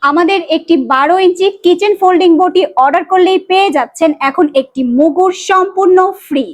আমাদের একটি 12 ইঞ্চি kitchen folding বটি অর্ডার করলেই পেয়ে যাচ্ছেন এখন একটি মুগুর সম্পূর্ণ ফ্রি।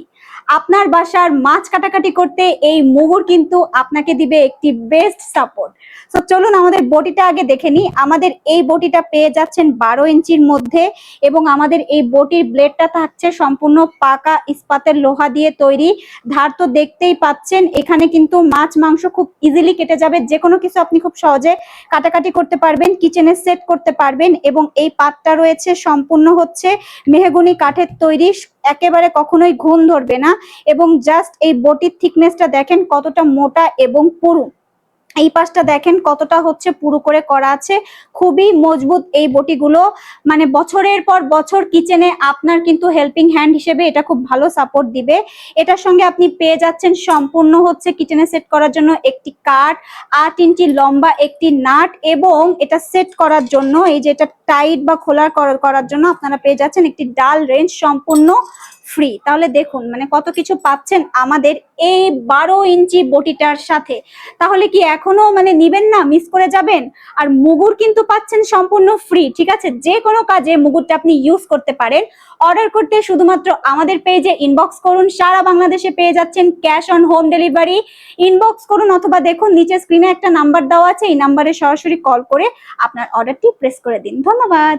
আপনার বাসার মাছ কাটাকাটি করতে এই মুগুর কিন্তু আপনাকে দিবে একটি বেস্ট সাপোর্ট। তো চলুন আমাদের বটিটা আগে দেখে নিই। আমাদের এই বটিটা পেয়ে যাচ্ছেন 12 ইঞ্চির মধ্যে এবং আমাদের এই বটির ব্লেডটা থাকছে সম্পূর্ণ পাকা ইস্পাতের লোহা দিয়ে তৈরি। ধার তো দেখতেই পাচ্ছেন, এখানে কিন্তু মাছ মাংস খুব ইজিলি কেটে যাবে, যে কোনো কিছু আপনি খুব সহজে কাটাকাটি করতে পারবেন, কিচেনে সেট করতে পারবেন। এবং এই পাতটা রয়েছে সম্পূর্ণ হচ্ছে মেহগনি কাঠের তৈরি, একেবারে কখনোই ঘুণ ধরবে না। এবং জাস্ট এই বটির থিকনেসটা দেখেন কতটা মোটা এবং পুরু, এই পাশটা দেখেন কতটা হচ্ছে পুরু করে করা আছে, খুবই মজবুত এই বটিগুলো। মানে বছরের পর বছর কিচেনে আপনার কিন্তু হেল্পিং হ্যান্ড হিসেবে এটা খুব ভালো সাপোর্ট দিবে। এটার সঙ্গে আপনি পেয়ে যাচ্ছেন সম্পূর্ণ হচ্ছে কিচেনে সেট করার জন্য একটি কাঠ, 8 ইঞ্চি লম্বা একটি নাট, এবং এটা সেট করার জন্য এই যে এটা টাইট বা খোলা করার জন্য আপনারা পেয়ে যাচ্ছেন একটি ডাল রেঞ্জ সম্পূর্ণ ফ্রি। তাহলে দেখুন মানে কত কিছু পাচ্ছেন আমাদের এই 12 ইঞ্চি বটিটার সাথে। তাহলে কি এখনো মানে নিবেন না, মিস করে যাবেন? আর মুগুর কিন্তু পাচ্ছেন সম্পূর্ণ ফ্রি, ঠিক আছে? যে কোনো কাজে মুগুরটা আপনি ইউজ করতে পারেন। অর্ডার করতে শুধুমাত্র আমাদের পেজে ইনবক্স করুন, সারা বাংলাদেশে পেয়ে যাচ্ছেন cash on home delivery. Inbox করুন অথবা দেখুন নিচে স্ক্রিনে একটা নাম্বার দেওয়া আছে, এই নাম্বারে সরাসরি কল করে আপনার অর্ডারটি প্রেস করে দিন। ধন্যবাদ।